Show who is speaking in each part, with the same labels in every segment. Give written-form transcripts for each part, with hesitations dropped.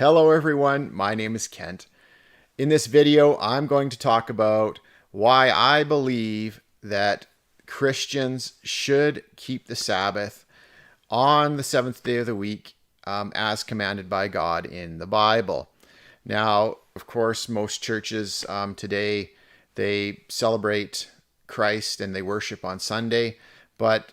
Speaker 1: Hello everyone, my name is Kent. In this video, I'm going to talk about why I believe that Christians should keep the Sabbath on the seventh day of the week as commanded by God in the Bible. Now, of course, most churches today, they celebrate Christ and they worship on Sunday, but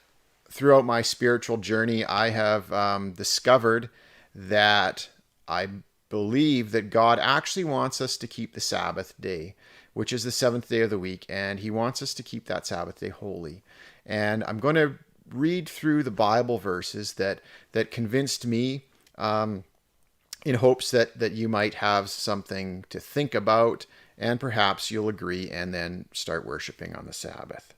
Speaker 1: throughout my spiritual journey, I have discovered that I believe that God actually wants us to keep the Sabbath day, which is the seventh day of the week, and he wants us to keep that Sabbath day holy. And I'm going to read through the Bible verses that convinced me in hopes that you might have something to think about, and perhaps you'll agree and then start worshiping on the Sabbath.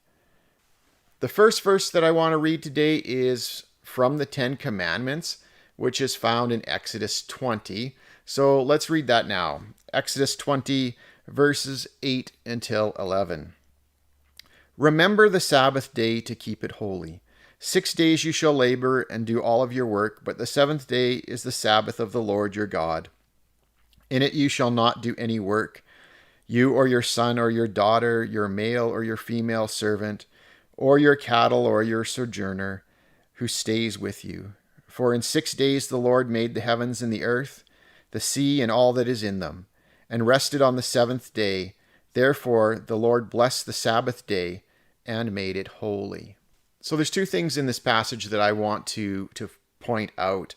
Speaker 1: The first verse that I want to read today is from the Ten Commandments, which is found in Exodus 20. So let's read that now. Exodus 20, verses 8 until 11. Remember the Sabbath day to keep it holy. 6 days you shall labor and do all of your work, but the seventh day is the Sabbath of the Lord your God. In it you shall not do any work, you or your son or your daughter, your male or your female servant, or your cattle or your sojourner who stays with you. For in 6 days the Lord made the heavens and the earth, the sea and all that is in them, and rested on the seventh day. Therefore the Lord blessed the Sabbath day and made it holy. So there's two things in this passage that I want to point out.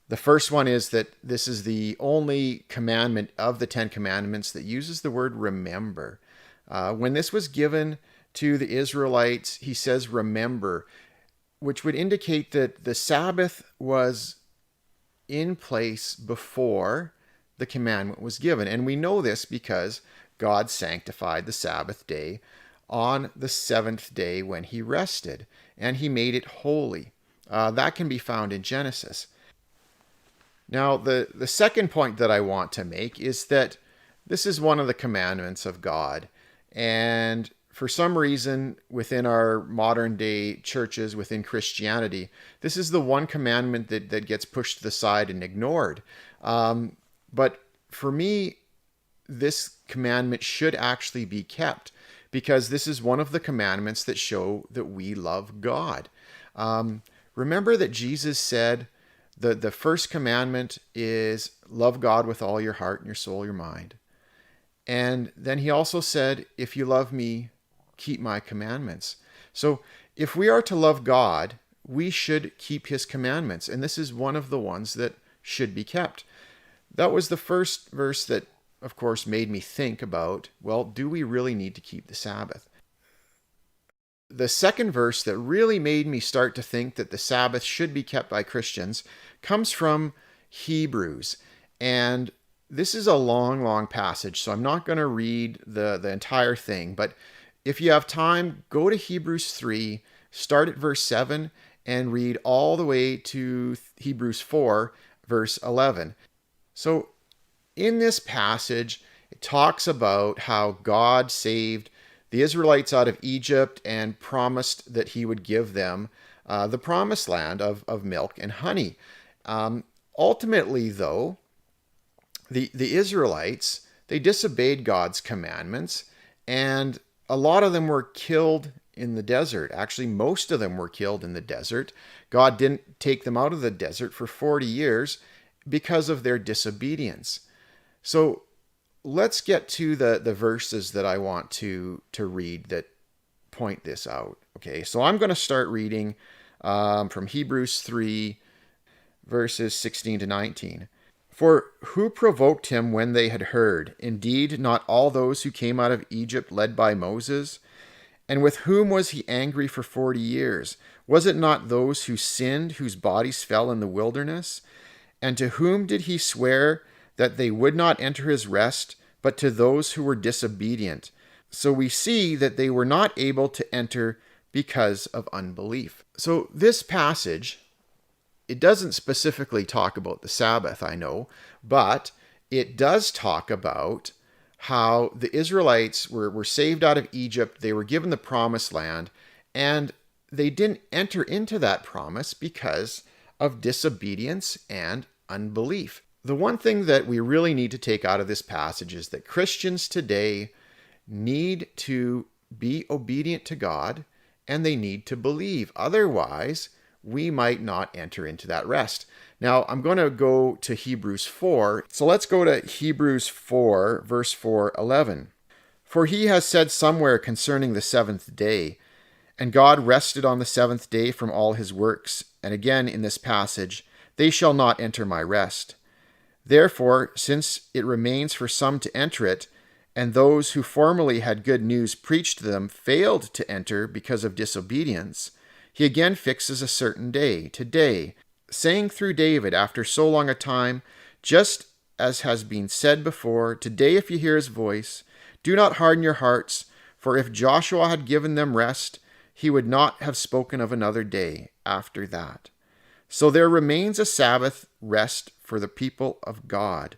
Speaker 1: The first one is that this is the only commandment of the Ten Commandments that uses the word remember. When this was given to the Israelites, he says remember, which would indicate that the Sabbath was in place before the commandment was given. And we know this because God sanctified the Sabbath day on the seventh day when he rested, and he made it holy. That can be found in Genesis. Now, the second point that I want to make is that this is one of the commandments of God. And for some reason, within our modern day churches, within Christianity, this is the one commandment that gets pushed to the side and ignored. But for me, this commandment should actually be kept, because this is one of the commandments that show that we love God. Remember that Jesus said the first commandment is love God with all your heart and your soul, your mind. And then he also said, if you love me, keep my commandments. So if we are to love God, we should keep his commandments. And this is one of the ones that should be kept. That was the first verse that, of course, made me think about, well, do we really need to keep the Sabbath? The second verse that really made me start to think that the Sabbath should be kept by Christians comes from Hebrews. And this is a long, long passage, so I'm not going to read the entire thing, but if you have time, go to Hebrews 3, start at verse 7, and read all the way to Hebrews 4, verse 11. So in this passage, it talks about how God saved the Israelites out of Egypt and promised that he would give them the promised land of milk and honey. Ultimately, though, the Israelites, they disobeyed God's commandments, and a lot of them were killed in the desert. Actually, most of them were killed in the desert. God didn't take them out of the desert for 40 years because of their disobedience. So let's get to the verses that I want to read that point this out. Okay, so I'm going to start reading from Hebrews 3, verses 16 to 19. For who provoked him when they had heard? Indeed, not all those who came out of Egypt led by Moses? And with whom was he angry for 40 years? Was it not those who sinned, whose bodies fell in the wilderness? And to whom did he swear that they would not enter his rest, but to those who were disobedient? So we see that they were not able to enter because of unbelief. So this passage, it doesn't specifically talk about the Sabbath, I know, but it does talk about how the Israelites were saved out of Egypt, they were given the promised land, and they didn't enter into that promise because of disobedience and unbelief. The one thing that we really need to take out of this passage is that Christians today need to be obedient to God and they need to believe. Otherwise, we might not enter into that rest. Now, I'm going to go to Hebrews 4. So let's go to Hebrews 4, verse 4:11. For he has said somewhere concerning the seventh day, and God rested on the seventh day from all his works. And again in this passage, they shall not enter my rest. Therefore, since it remains for some to enter it, and those who formerly had good news preached to them failed to enter because of disobedience, he again fixes a certain day, today, saying through David after so long a time, just as has been said before, today if you hear his voice, do not harden your hearts, for if Joshua had given them rest, he would not have spoken of another day after that. So there remains a Sabbath rest for the people of God.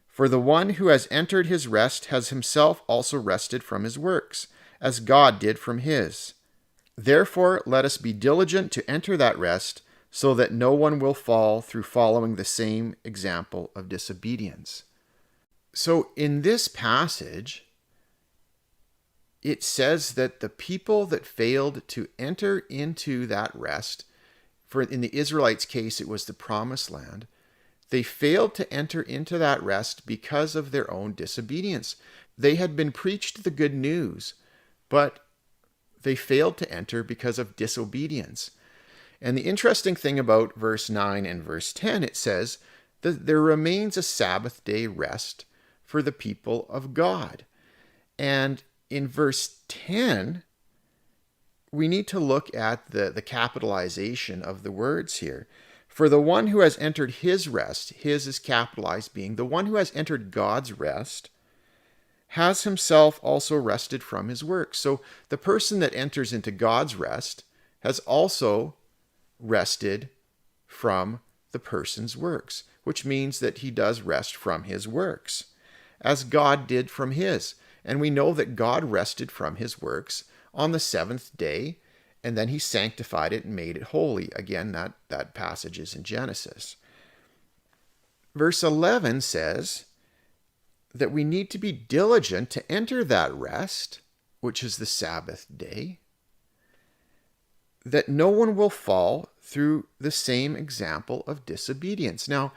Speaker 1: For the one who has entered his rest has himself also rested from his works, as God did from his. Therefore, let us be diligent to enter that rest, so that no one will fall through following the same example of disobedience. So in this passage, it says that the people that failed to enter into that rest, for in the Israelites' case, it was the promised land, they failed to enter into that rest because of their own disobedience. They had been preached the good news, but they failed to enter because of disobedience. And the interesting thing about verse 9 and verse 10, it says that there remains a Sabbath day rest for the people of God. And in verse 10, we need to look at the capitalization of the words here. For the one who has entered his rest, his is capitalized, being the one who has entered God's rest, has himself also rested from his works. So the person that enters into God's rest has also rested from the person's works, which means that he does rest from his works, as God did from his. And we know that God rested from his works on the seventh day, and then he sanctified it and made it holy. Again, that passage is in Genesis. Verse 11 says that we need to be diligent to enter that rest, which is the Sabbath day, that no one will fall through the same example of disobedience. Now,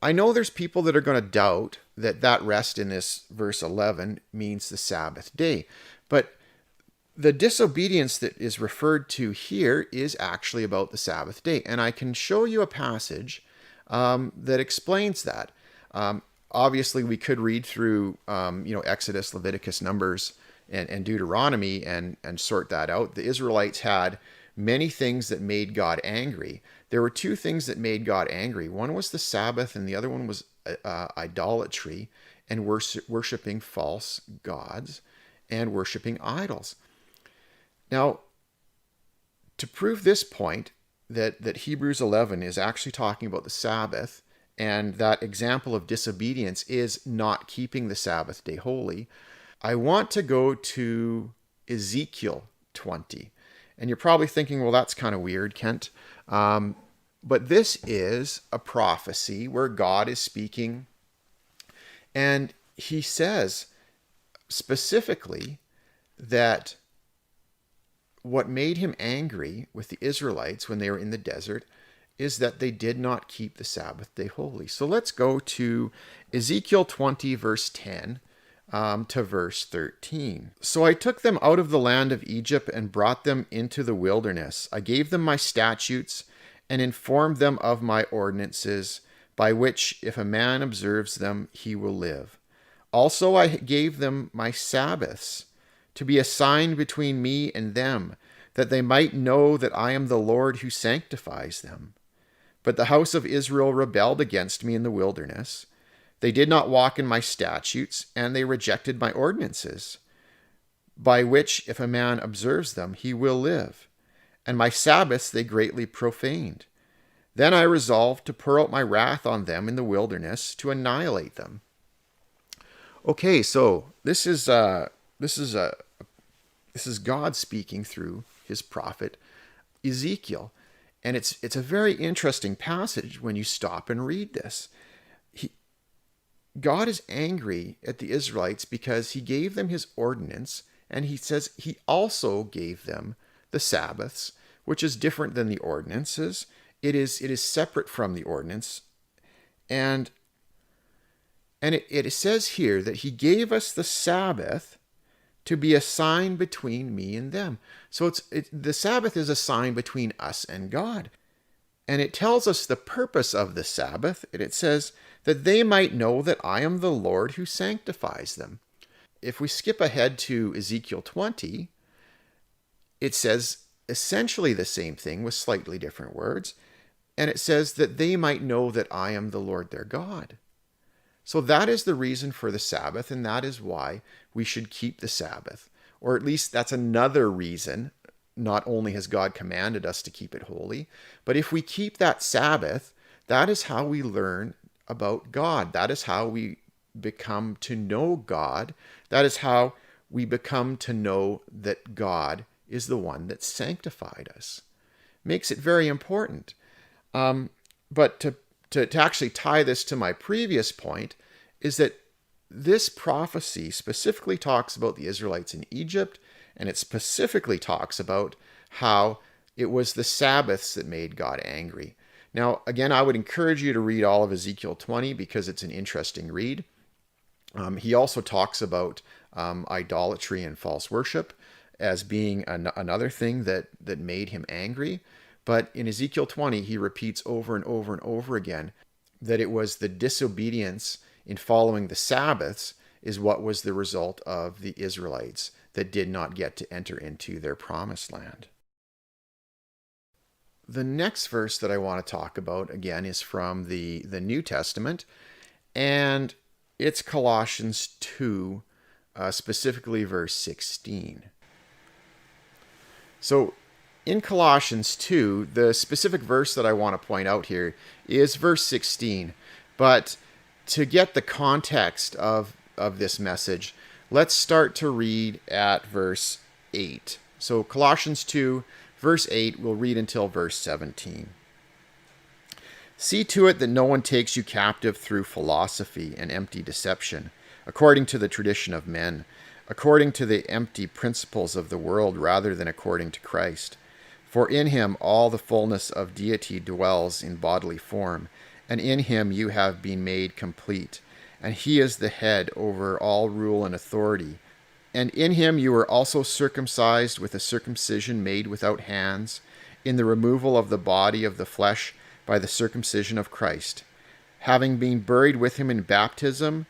Speaker 1: I know there's people that are going to doubt that rest in this verse 11 means the Sabbath day, but the disobedience that is referred to here is actually about the Sabbath day. And I can show you a passage that explains that. Obviously, we could read through Exodus, Leviticus, Numbers, and Deuteronomy and sort that out. The Israelites had many things that made God angry. There were two things that made God angry. One was the Sabbath, and the other one was idolatry and worshiping false gods and worshiping idols. Now, to prove this point, that Hebrews 11 is actually talking about the Sabbath, and that example of disobedience is not keeping the Sabbath day holy, I want to go to Ezekiel 20. And you're probably thinking, well, that's kind of weird, Kent. But this is a prophecy where God is speaking, and he says specifically that what made him angry with the Israelites when they were in the desert is that they did not keep the Sabbath day holy. So let's go to Ezekiel 20, verse 10 to verse 13. So I took them out of the land of Egypt and brought them into the wilderness. I gave them my statutes and informed them of my ordinances, by which if a man observes them, he will live. Also I gave them my Sabbaths, to be a sign between me and them, that they might know that I am the Lord who sanctifies them. But the house of Israel rebelled against me in the wilderness. They did not walk in my statutes, and they rejected my ordinances, by which if a man observes them, he will live. And my Sabbaths they greatly profaned. Then I resolved to pour out my wrath on them in the wilderness, to annihilate them. Okay, so this is God speaking through his prophet Ezekiel. And it's a very interesting passage when you stop and read this. God is angry at the Israelites because he gave them his ordinance, and he says he also gave them the Sabbaths, which is different than the ordinances. It is separate from the ordinance. And it says here that he gave us the Sabbath to be a sign between me and them. So the Sabbath is a sign between us and God. And it tells us the purpose of the Sabbath. And it says that they might know that I am the Lord who sanctifies them. If we skip ahead to Ezekiel 20, it says essentially the same thing with slightly different words. And it says that they might know that I am the Lord their God. So that is the reason for the Sabbath, and that is why we should keep the Sabbath. Or at least that's another reason. Not only has God commanded us to keep it holy, but if we keep that Sabbath, that is how we learn about God. That is how we become to know God. That is how we become to know that God is the one that sanctified us. Makes it very important. But to actually tie this to my previous point is that this prophecy specifically talks about the Israelites in Egypt, and it specifically talks about how it was the Sabbaths that made God angry. Now, again, I would encourage you to read all of Ezekiel 20 because it's an interesting read. He also talks about idolatry and false worship as being another thing that made him angry. But in Ezekiel 20, he repeats over and over and over again that it was the disobedience in following the Sabbaths is what was the result of the Israelites that did not get to enter into their promised land. The next verse that I want to talk about, again, is from the New Testament, and it's Colossians 2, specifically verse 16. So, in Colossians 2, the specific verse that I want to point out here is verse 16. But to get the context of this message, let's start to read at verse 8. So Colossians 2, verse 8, we'll read until verse 17. See to it that no one takes you captive through philosophy and empty deception, according to the tradition of men, according to the empty principles of the world rather than according to Christ. For in him all the fullness of deity dwells in bodily form, and in him you have been made complete, and he is the head over all rule and authority. And in him you were also circumcised with a circumcision made without hands, in the removal of the body of the flesh by the circumcision of Christ, having been buried with him in baptism,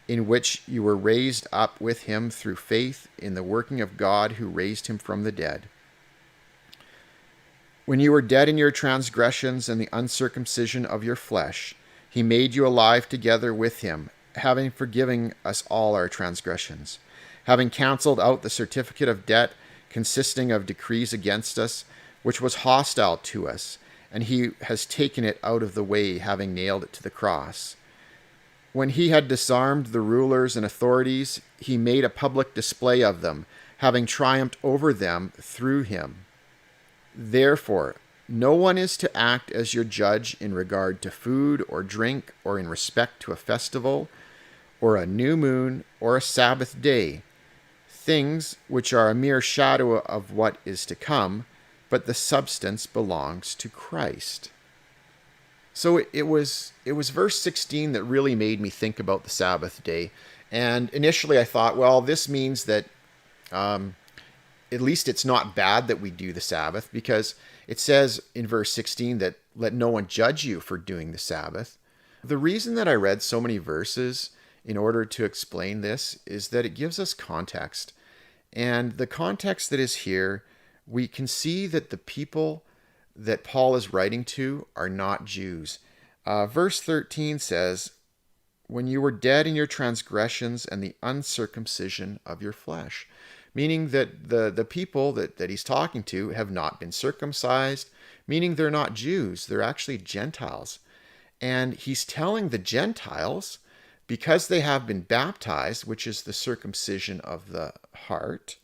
Speaker 1: in which you were raised up with him through faith in the working of God who raised him from the dead. When you were dead in your transgressions and the uncircumcision of your flesh, he made you alive together with him, having forgiven us all our transgressions, having cancelled out the certificate of debt consisting of decrees against us, which was hostile to us, and he has taken it out of the way, having nailed it to the cross. When he had disarmed the rulers and authorities, he made a public display of them, having triumphed over them through him. Therefore, no one is to act as your judge in regard to food or drink or in respect to a festival or a new moon or a Sabbath day, things which are a mere shadow of what is to come, but the substance belongs to Christ. So it was verse 16 that really made me think about the Sabbath day. And initially I thought, well, this means that at least it's not bad that we do the Sabbath, because it says in verse 16 that let no one judge you for doing the Sabbath. The reason that I read so many verses in order to explain this is that it gives us context. And the context that is here, we can see that the people that Paul is writing to are not Jews. Verse 13 says, when you were dead in your transgressions and the uncircumcision of your flesh. Meaning that the people that he's talking to have not been circumcised, meaning they're not Jews, they're actually Gentiles. And he's telling the Gentiles, because they have been baptized, which is the circumcision of the heart,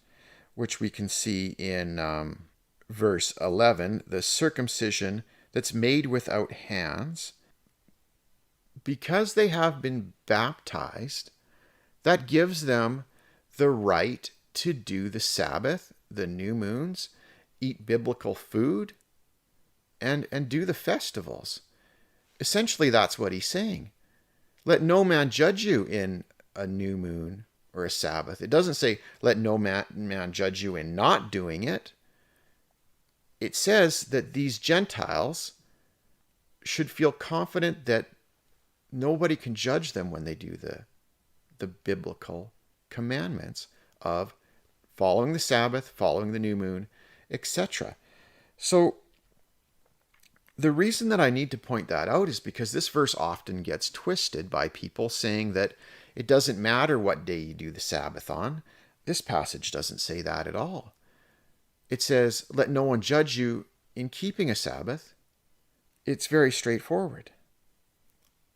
Speaker 1: which we can see in verse 11, the circumcision that's made without hands, because they have been baptized, that gives them the right to do the Sabbath, the new moons, eat biblical food, and do the festivals. Essentially, that's what he's saying. Let no man judge you in a new moon or a Sabbath. It doesn't say, let no man judge you in not doing it. It says that these Gentiles should feel confident that nobody can judge them when they do the biblical commandments of following the Sabbath, following the new moon, etc. So the reason that I need to point that out is because this verse often gets twisted by people saying that it doesn't matter what day you do the Sabbath on. This passage doesn't say that at all. It says, let no one judge you in keeping a Sabbath. It's very straightforward.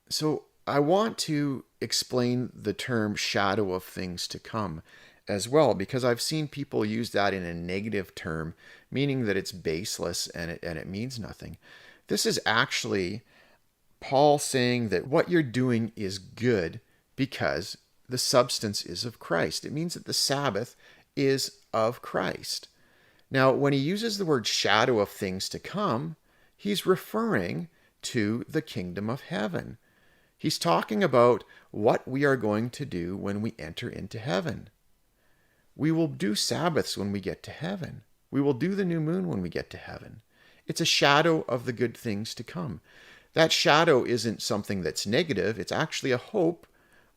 Speaker 1: So I want to explain the term shadow of things to come as well, because I've seen people use that in a negative term, meaning that it's baseless and it means nothing. This is actually Paul saying that what you're doing is good because the substance is of Christ. It means that the Sabbath is of Christ. Now, when he uses the word shadow of things to come, he's referring to the kingdom of heaven. He's talking about what we are going to do when we enter into heaven. We will do Sabbaths when we get to heaven. We will do the new moon when we get to heaven. It's a shadow of the good things to come. That shadow isn't something that's negative. It's actually a hope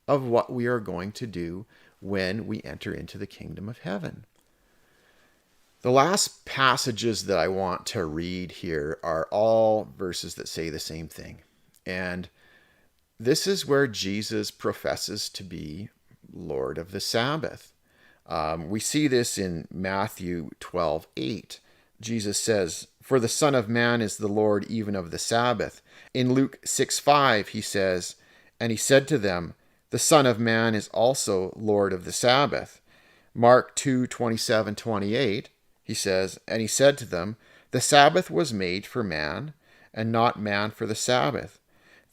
Speaker 1: of what we are going to do when we enter into the kingdom of heaven. The last passages that I want to read here are all verses that say the same thing. And this is where Jesus professes to be Lord of the Sabbath. We see this in Matthew 12:8. Jesus says, "For the Son of Man is the Lord even of the Sabbath." In Luke 6:5, he says, "And he said to them, the Son of Man is also Lord of the Sabbath." Mark 2:27-28, he says, "And he said to them, the Sabbath was made for man, and not man for the Sabbath.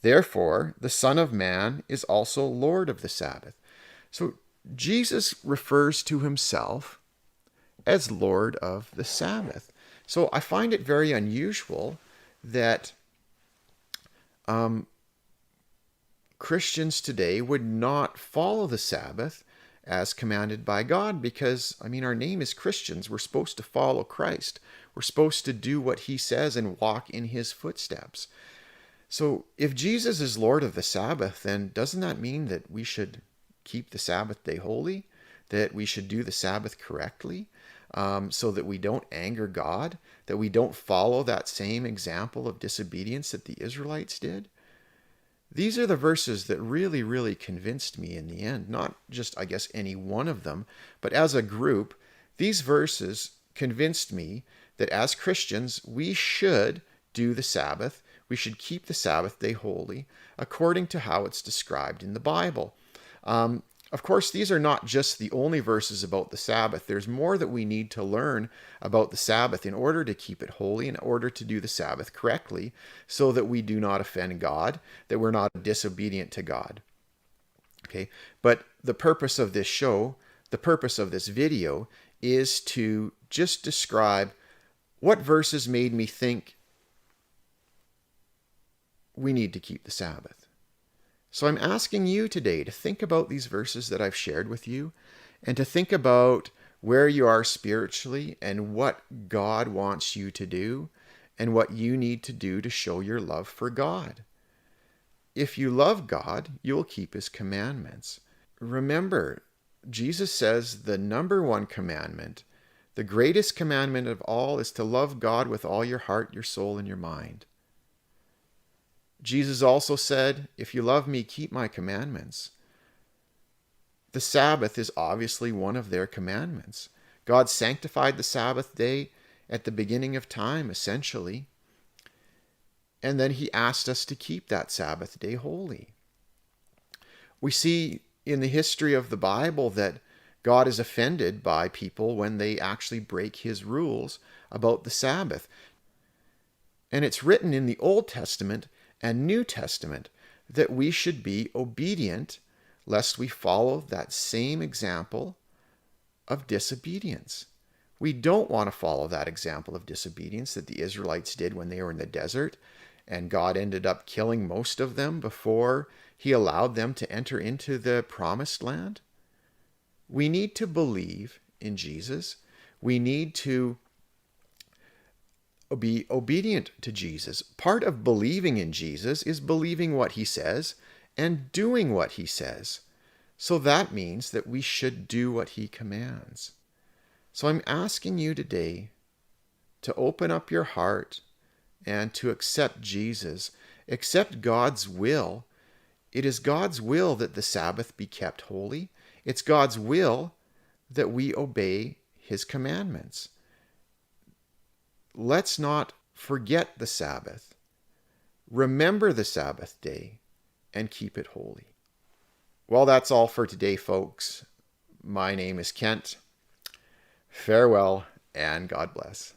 Speaker 1: Therefore, the Son of Man is also Lord of the Sabbath." So Jesus refers to himself as Lord of the Sabbath. So I find it very unusual that Christians today would not follow the Sabbath as commanded by God, because, our name is Christians. We're supposed to follow Christ. We're supposed to do what he says and walk in his footsteps. So if Jesus is Lord of the Sabbath, then doesn't that mean that we should keep the Sabbath day holy, that we should do the Sabbath correctly, so that we don't anger God, that we don't follow that same example of disobedience that the Israelites did? These are the verses that really, really convinced me in the end. Not just, any one of them, but as a group, these verses convinced me that as Christians, we should do the Sabbath. We should keep the Sabbath day holy according to how it's described in the Bible. Of course, these are not just the only verses about the Sabbath. There's more that we need to learn about the Sabbath in order to keep it holy, in order to do the Sabbath correctly, so that we do not offend God, that we're not disobedient to God. Okay, but the purpose of this show, the purpose of this video, is to just describe what verses made me think we need to keep the Sabbath. So I'm asking you today to think about these verses that I've shared with you, and to think about where you are spiritually and what God wants you to do and what you need to do to show your love for God. If you love God, you will keep his commandments. Remember, Jesus says the number one commandment, the greatest commandment of all, is to love God with all your heart, your soul, and your mind. Jesus also said, if you love me, keep my commandments. The Sabbath is obviously one of their commandments. God sanctified the Sabbath day at the beginning of time, essentially. And then he asked us to keep that Sabbath day holy. We see in the history of the Bible that God is offended by people when they actually break his rules about the Sabbath. And it's written in the Old Testament and New Testament that we should be obedient, lest we follow that same example of disobedience. We don't want to follow that example of disobedience that the Israelites did when they were in the desert, and God ended up killing most of them before he allowed them to enter into the promised land. We need to believe in Jesus. We need to be obedient to Jesus. Part of believing in Jesus is believing what he says and doing what he says. So that means that we should do what he commands. So I'm asking you today to open up your heart and to accept Jesus. Accept God's will. It is God's will that the Sabbath be kept holy. It's God's will that we obey his commandments. Let's not forget the Sabbath. Remember the Sabbath day and keep it holy. Well, that's all for today, folks. My name is Kent. Farewell and God bless.